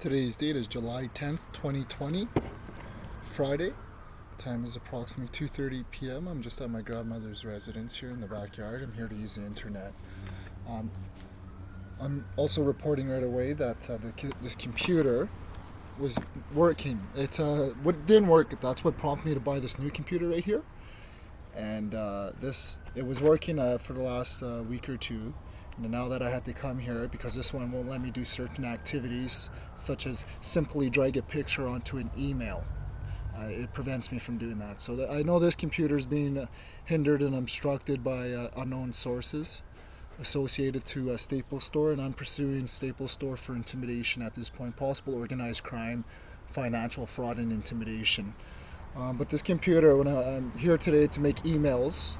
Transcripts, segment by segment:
Today's date is July 10th, 2020, Friday. Time is approximately 2:30 p.m. I'm just at my grandmother's residence here in the backyard. I'm here to use the internet. I'm also reporting right away that this computer was working. What didn't work, that's what prompted me to buy this new computer right here. And it was working for the last week or two. And now that I had to come here because this one won't let me do certain activities, such as simply drag a picture onto an email. It prevents me from doing that. So I know this computer is being hindered and obstructed by unknown sources associated to Staples Store, and I'm pursuing Staples Store for intimidation at this point, possible organized crime, financial fraud, and intimidation. But this computer, when I'm here today to make emails,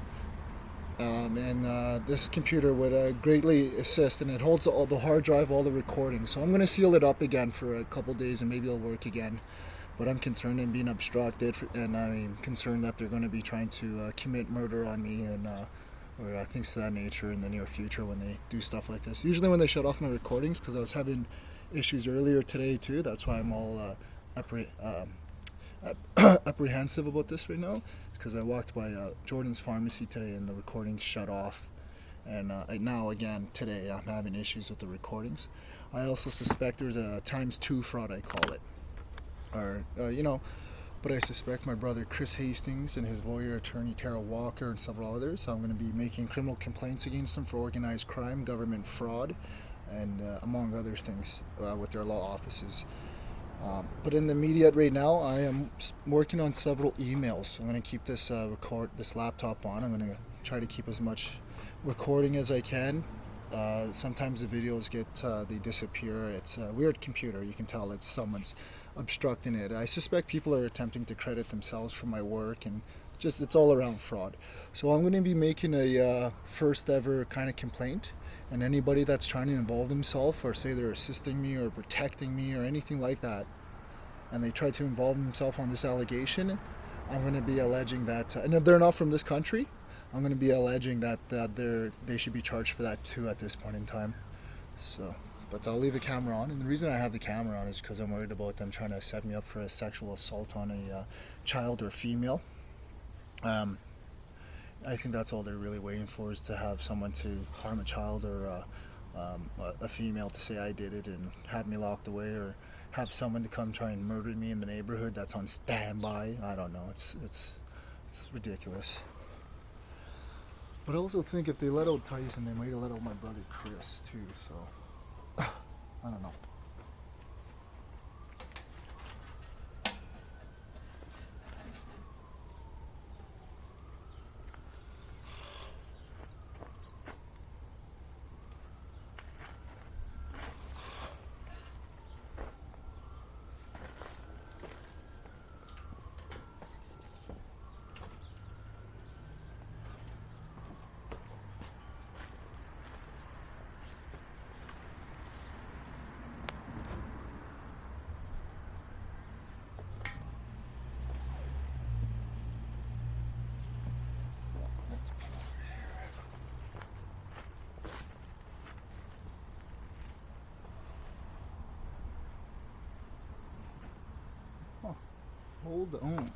this computer would greatly assist, and it holds all the hard drive, all the recordings. So I'm going to seal it up again for a couple days, and maybe it'll work again. But I'm concerned I'm being obstructed, and I'm concerned that they're going to be trying to commit murder on me or things of that nature in the near future when they do stuff like this. Usually when they shut off my recordings, because I was having issues earlier today too. That's why I'm all apprehensive about this right now, because I walked by Jordan's Pharmacy today and the recordings shut off, and now again today I'm having issues with the recordings. I also suspect there's a ×2 fraud, I call it, but I suspect my brother Kurtis Hastings and his lawyer attorney Tara Walker and several others. I'm going to be making criminal complaints against them for organized crime, government fraud, and among other things with their law offices. But in the immediate right now, I am working on several emails. I'm going to keep this laptop on. I'm going to try to keep as much recording as I can. Sometimes the videos they disappear. It's a weird computer. You can tell it's someone's obstructing it. I suspect people are attempting to credit themselves for my work, and it's all around fraud. So I'm going to be making a first ever kind of complaint. And anybody that's trying to involve themselves, or say they're assisting me or protecting me or anything like that, and they try to involve themselves on this allegation, I'm going to be alleging that, and if they're not from this country, I'm going to be alleging that they should be charged for that too at this point in time. So, but I'll leave the camera on, and the reason I have the camera on is because I'm worried about them trying to set me up for a sexual assault on a child or female. I think that's all they're really waiting for, is to have someone to harm a child or a female to say I did it and have me locked away, or have someone to come try and murder me in the neighborhood that's on standby. I don't know. It's ridiculous. But I also think if they let out Tyson, they might have let out my brother Chris too. So I don't know. Hold on.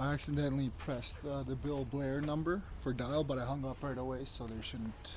I accidentally pressed the Bill Blair number for dial, but I hung up right away, so there shouldn't.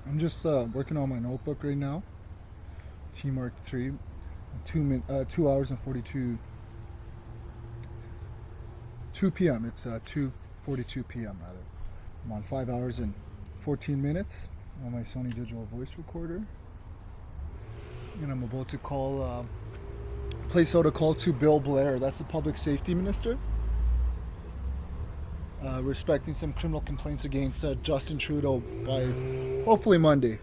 I'm just working on my notebook right now. T Mark 3, 2 hours and 42, 2 p.m. It's 2:42 p.m. rather. I'm on 5 hours and 14 minutes on my Sony digital voice recorder, and I'm about to place out a call to Bill Blair. That's the public safety minister. Respecting some criminal complaints against Justin Trudeau by hopefully Monday.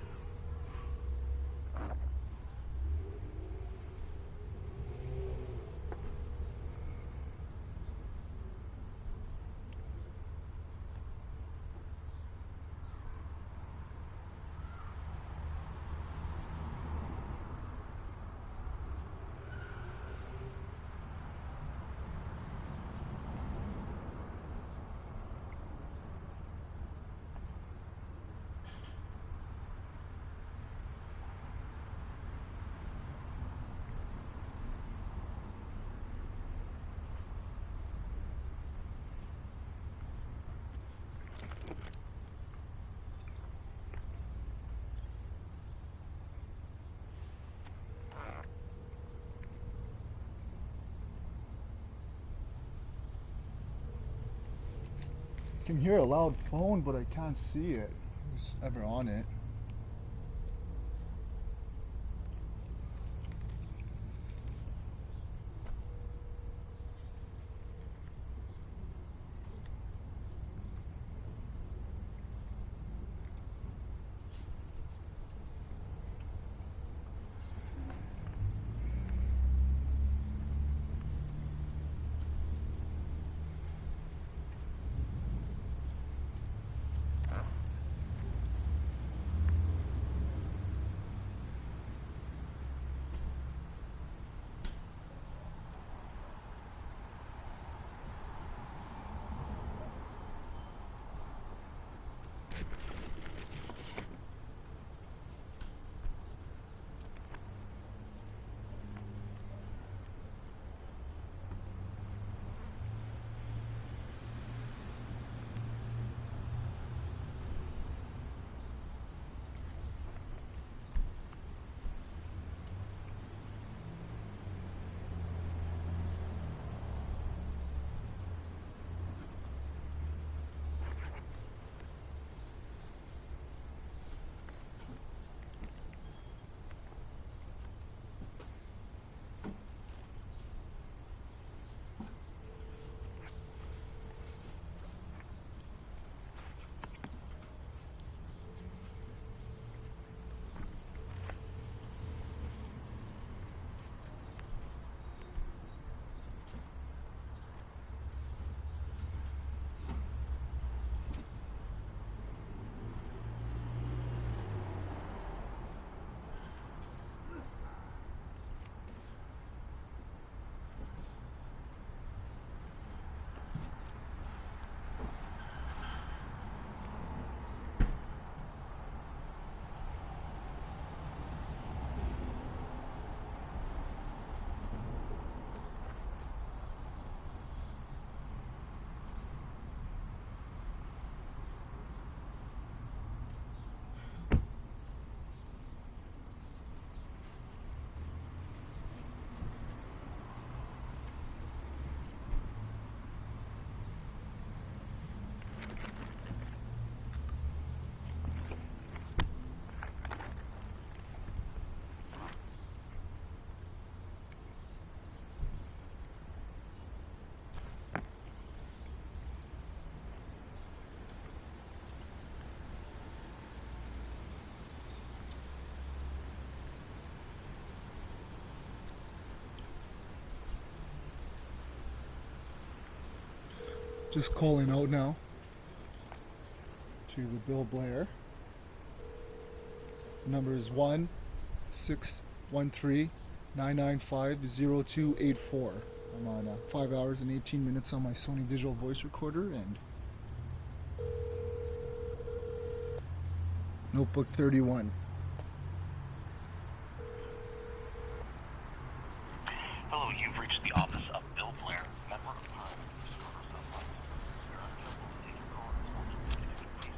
I can hear a loud phone, but I can't see it. Who's ever on it? Just calling out now to the Bill Blair. The number is 1-613-995-0284. I'm on 5 hours and 18 minutes on my Sony digital voice recorder and notebook 31. Hello, you've reached the office of Bill Blair, member of Prime Minster Justin Trudeau. Please leave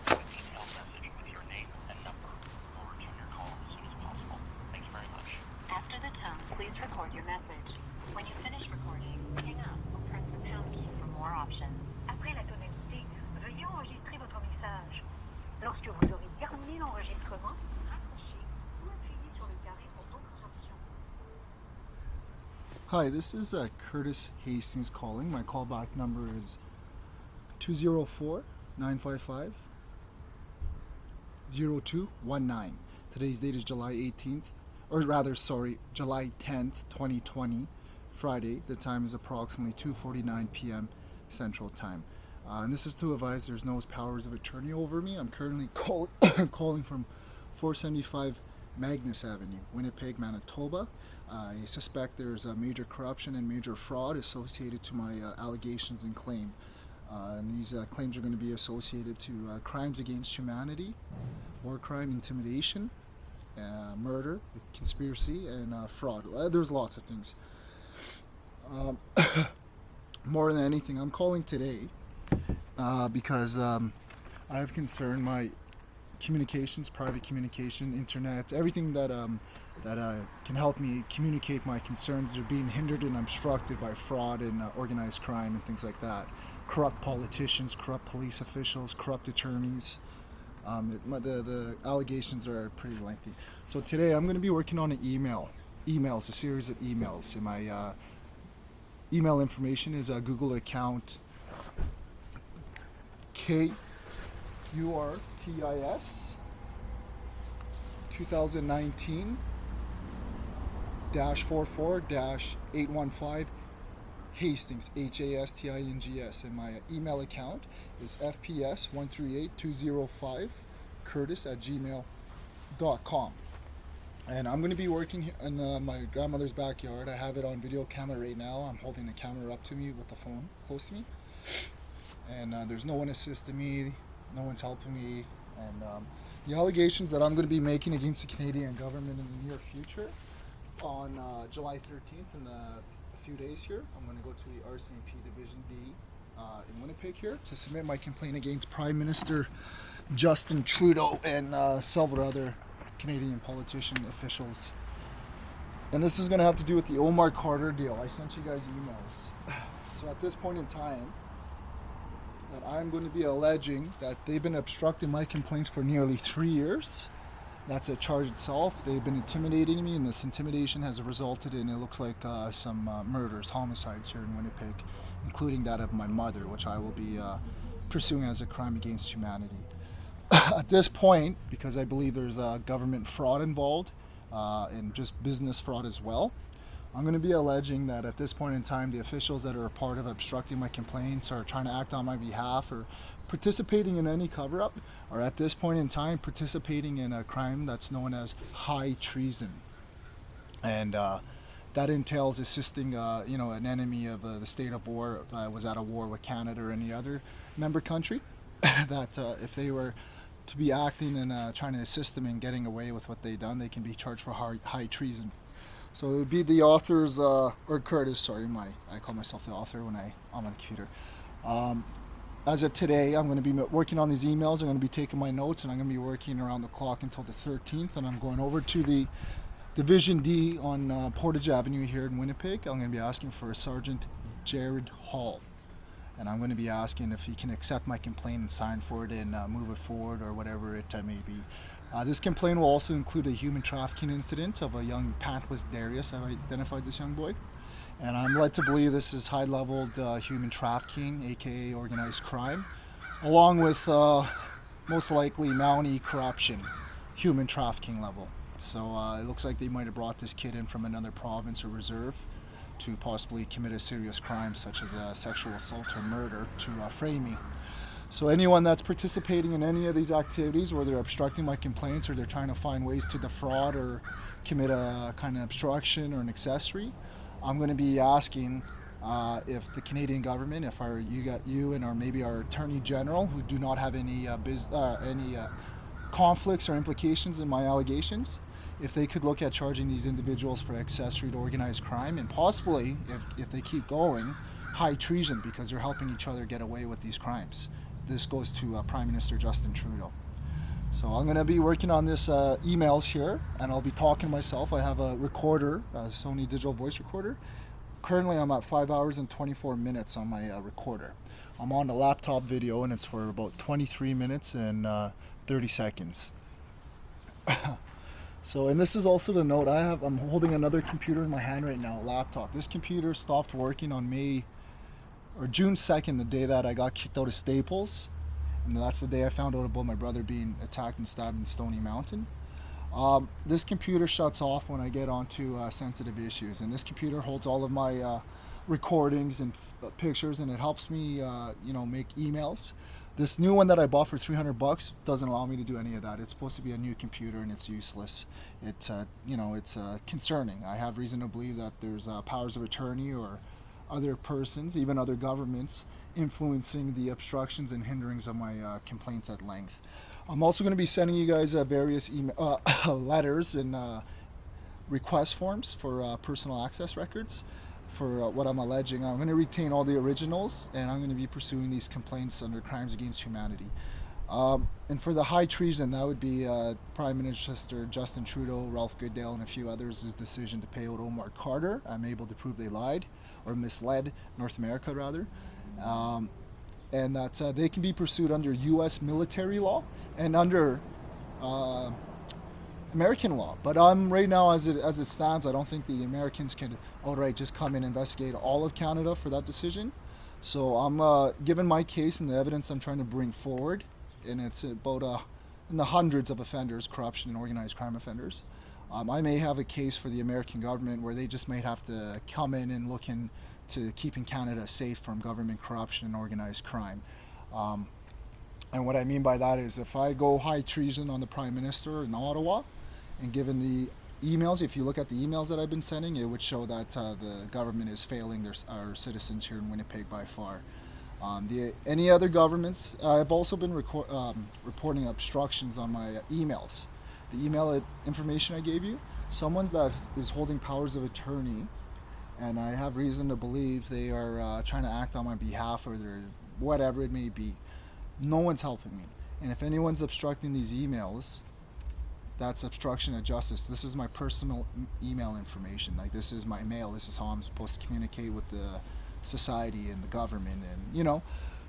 a detailed message with your name and number. We'll return your call as soon as possible. Thank you very much. After the tone, please record your message. When you finish recording, hang up or press the pound key for more options. Après la tonalité, veuillez enregistrer votre message. Lorsque vous aurez terminé l'enregistrement, raccrochez ou appuyez sur le carré pour d'autres options. Hi, this is Kurtis Hastings calling. My callback number is 204-955-0219. Today's date is July 18th, July 10th, 2020, Friday. The time is approximately 2:49 p.m. Central Time. And this is to advise there's no powers of attorney over me. I'm currently calling from 475 Magnus Avenue, Winnipeg, Manitoba. I suspect there's a major corruption and major fraud associated to my allegations and claim. And these claims are going to be associated to crimes against humanity, war crime, intimidation, murder, conspiracy, and fraud. There's lots of things. More than anything, I'm calling today because I have concern my communications, private communication, internet, everything that can help me communicate my concerns are being hindered and obstructed by fraud and organized crime and things like that. Corrupt politicians, corrupt police officials, corrupt attorneys. The allegations are pretty lengthy. So today I'm going to be working on an emails, a series of emails. And my email information is a Google account KURTIS 2019-44-815 Hastings, HASTINGS, and my email account is fps138205 curtis@gmail.com. And I'm going to be working in my grandmother's backyard. I have it on video camera right now. I'm holding the camera up to me with the phone close to me. And there's no one assisting me, no one's helping me. And the allegations that I'm going to be making against the Canadian government in the near future, on July 13th, in a few days here, I'm going to go to the RCMP Division D in Winnipeg here to submit my complaint against Prime Minster Justin Trudeau and several other Canadian politician officials. And this is going to have to do with the Omar Khadr deal. I sent you guys emails. So at this point in time, that I'm going to be alleging that they've been obstructing my complaints for nearly 3 years. That's a charge itself. They've been intimidating me, and this intimidation has resulted in, it looks like, some murders, homicides here in Winnipeg, including that of my mother, which I will be pursuing as a crime against humanity. At this point, because I believe there's government fraud involved and just business fraud as well, I'm going to be alleging that at this point in time, the officials that are a part of obstructing my complaints or trying to act on my behalf or participating in any cover-up are at this point in time participating in a crime that's known as High Treason. And that entails assisting an enemy of the state of war, was at a war with Canada or any other member country, that if they were to be acting and trying to assist them in getting away with what they've done, they can be charged for high treason. So it would be the author's, or Kurtis, sorry, I call myself the author when I'm on the computer. As of today, I'm going to be working on these emails. I'm going to be taking my notes, and I'm going to be working around the clock until the 13th, and I'm going over to the Division D on Portage Avenue here in Winnipeg. I'm going to be asking for a Sergeant Jared Hall, and I'm going to be asking if he can accept my complaint and sign for it and move it forward or whatever it may be. This complaint will also include a human trafficking incident of a young pantless Darius. I've identified this young boy. And I'm led to believe this is high-leveled human trafficking, aka organized crime, along with most likely Mountie corruption, human trafficking level. So it looks like they might have brought this kid in from another province or reserve to possibly commit a serious crime such as a sexual assault or murder to frame me. So anyone that's participating in any of these activities, where they're obstructing my complaints or they're trying to find ways to defraud or commit a kind of obstruction or an accessory, I'm going to be asking if the Canadian government, if you and or maybe our Attorney General, who do not have any conflicts or implications in my allegations, if they could look at charging these individuals for accessory to organized crime, and possibly, if they keep going, high treason, because they're helping each other get away with these crimes. This goes to Prime Minister Justin Trudeau. So I'm going to be working on this emails here, and I'll be talking to myself. I have a recorder, a Sony digital voice recorder. Currently I'm at 5 hours and 24 minutes on my recorder. I'm on the laptop video, and it's for about 23 minutes and 30 seconds. So, and this is also the note, I'm holding another computer in my hand right now, a laptop. This computer stopped working on June 2nd, the day that I got kicked out of Staples. And that's the day I found out about my brother being attacked and stabbed in Stony Mountain. This computer shuts off when I get onto sensitive issues. And this computer holds all of my recordings and pictures, and it helps me, make emails. This new one that I bought for $300 doesn't allow me to do any of that. It's supposed to be a new computer, and it's useless. It's concerning. I have reason to believe that there's powers of attorney or other persons, even other governments, influencing the obstructions and hinderings of my complaints at length. I'm also going to be sending you guys various letters and request forms for personal access records for what I'm alleging. I'm going to retain all the originals, and I'm going to be pursuing these complaints under crimes against humanity. And for the high treason, that would be Prime Minister Justin Trudeau, Ralph Goodale, and a few others' decision to pay out Omar Khadr. I'm able to prove they lied, or misled North America, rather. And that they can be pursued under U.S. military law and under American law. But right now, as it stands, I don't think the Americans can outright just come and investigate all of Canada for that decision. So I'm given my case and the evidence I'm trying to bring forward, and it's about in the hundreds of offenders, corruption and organized crime offenders. I may have a case for the American government where they just might have to come in and look into keeping Canada safe from government corruption and organized crime. And what I mean by that is, if I go high treason on the Prime Minister in Ottawa, and given the emails, if you look at the emails that I've been sending, it would show that the government is failing our citizens here in Winnipeg by far. Any other governments, I've also been reporting obstructions on my emails. The email information I gave you, someone that is holding powers of attorney, and I have reason to believe they are trying to act on my behalf, or they're whatever it may be. No one's helping me. And if anyone's obstructing these emails, that's obstruction of justice. This is my personal email information. Like, this is my mail. This is how I'm supposed to communicate with the society and the government, and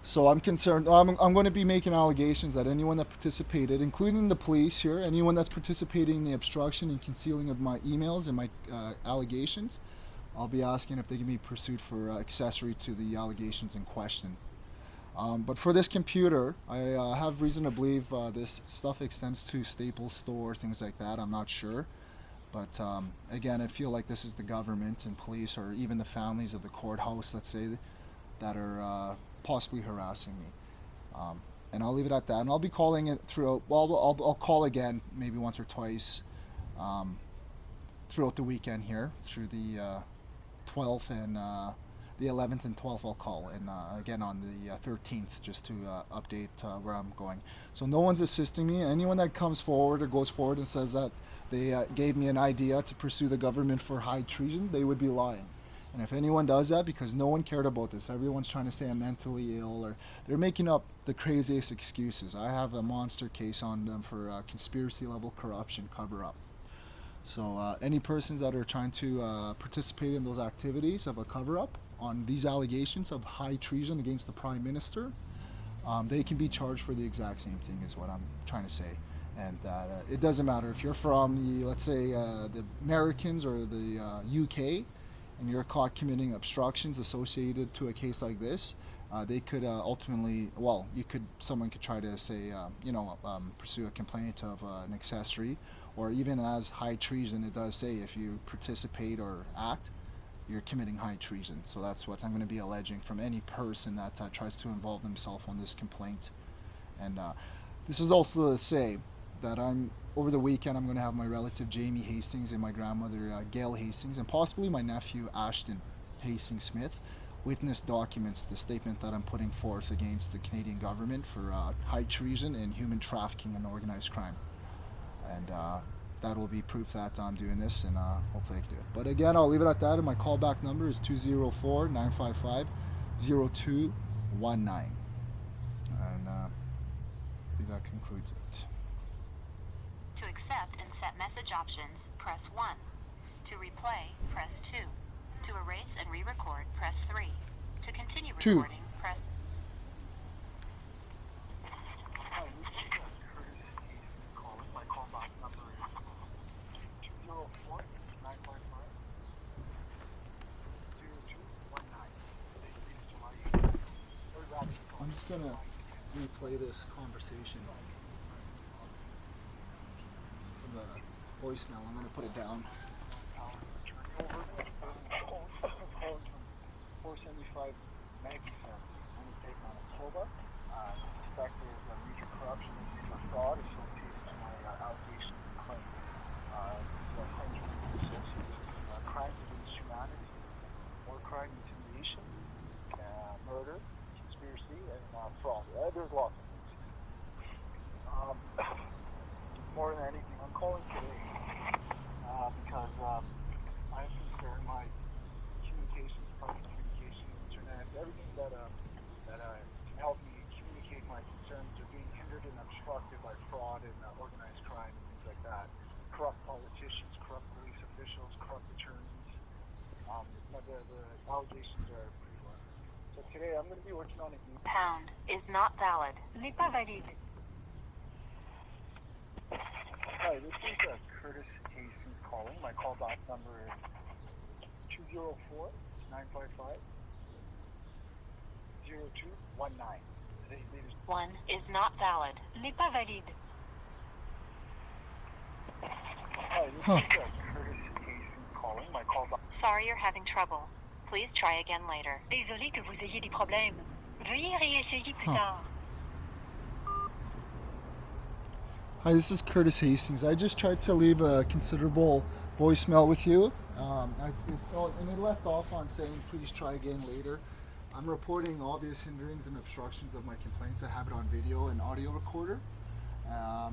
so I'm concerned. I'm going to be making allegations that anyone that participated, including the police here, anyone that's participating in the obstruction and concealing of my emails and my allegations, I'll be asking if they can be pursued for accessory to the allegations in question. But for this computer, I have reason to believe this stuff extends to Staples store, things like that. I'm not sure. But again, I feel like this is the government and police, or even the families of the courthouse, let's say, that are possibly harassing me. And I'll leave it at that. And I'll be calling it throughout. Well, I'll call again, maybe once or twice, throughout the weekend here, through the 12th and the 11th and 12th. I'll call, and again on the 13th, just to update where I'm going. So no one's assisting me. Anyone that comes forward or goes forward and says that they gave me an idea to pursue the government for high treason, they would be lying. And if anyone does that, because no one cared about this, everyone's trying to say I'm mentally ill, or they're making up the craziest excuses. I have a monster case on them for conspiracy level corruption cover-up. So any persons that are trying to participate in those activities of a cover-up on these allegations of high treason against the Prime Minister, they can be charged for the exact same thing, is what I'm trying to say. And it doesn't matter if you're from the, let's say, the Americans or the UK, and you're caught committing obstructions associated to a case like this. They could ultimately, someone could try to say, pursue a complaint of an accessory, or even as high treason. It does say if you participate or act, you're committing high treason. So that's what I'm going to be alleging from any person that tries to involve themselves on this complaint. And this is also to say that over the weekend I'm going to have my relative Jamie Hastings and my grandmother Gail Hastings and possibly my nephew Ashton Hastings Smith witness documents the statement that I'm putting forth against the Canadian government for high treason and human trafficking and organized crime. And that will be proof that I'm doing this, and hopefully I can do it. But again, I'll leave it at that, and my callback number is 204-955-0219. And I think that concludes it. To accept and set message options, press 1. To replay, press 2. To erase and re-record, press 3. To continue 2. recording, press... Hi, this is Kurtis Hastings calling. My callback number is 204-955-0219. I'm just gonna replay this conversation from the voicemail. I'm gonna put it down. 475 Magnuson, Winnipeg, Manitoba. Suspect there's major corruption and major fraud associated to my allegation and claim. This claim is associated with crimes against humanity, war crime intimidation, murder, conspiracy, and fraud. There's lots of things. More than anything, I'm calling today because I'm concerned my communications, public communication, internet, everything that can help me communicate my concerns are being hindered and obstructed by fraud and organized crime and things like that. Corrupt politicians, corrupt police officials, corrupt attorneys. The allegations are pretty low. So today I'm going to be working on a new Pound is not valid. N'est pas valide. Hi, this is Kurtis Hastings calling. My callback number is 204-955-0219. 1 is not valid. N'est pas valide. Hi, this is Kurtis Hastings calling. My callback. Sorry you're having trouble. Please try again later. Désolé que vous ayez des problèmes. Veuillez réessayer plus tard. Hi, this is Kurtis Hastings. I just tried to leave a considerable voicemail with you, and it left off on saying please try again later. I'm reporting obvious hinderings and obstructions of my complaints. I have it on video and audio recorder.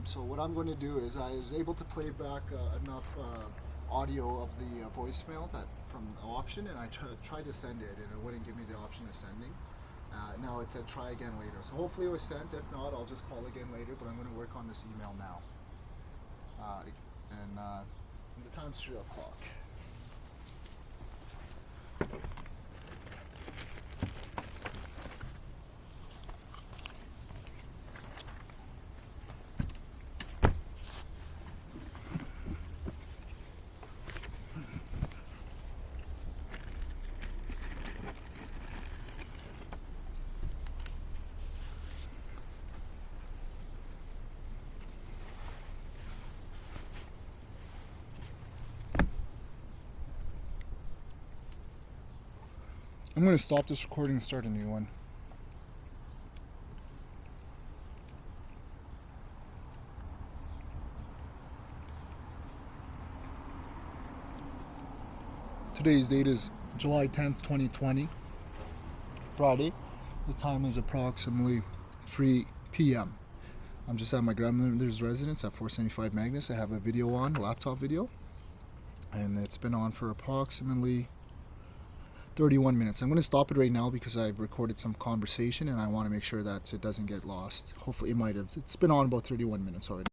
So what I'm going to do is I was able to play back enough audio of the voicemail that from the option, and I tried to send it, and it wouldn't give me the option of sending. Now it said try again later. So hopefully it was sent. If not, I'll just call again later, but I'm going to work on this email now. And the time's 3 o'clock. I'm going to stop this recording and start a new one. Today's date is July 10th, 2020, Friday. The time is approximately 3 p.m. I'm just at my grandmother's residence at 475 Magnus. I have a video on, a laptop video, and it's been on for approximately 31 minutes. I'm going to stop it right now because I've recorded some conversation and I want to make sure that it doesn't get lost. Hopefully it might have. It's been on about 31 minutes already.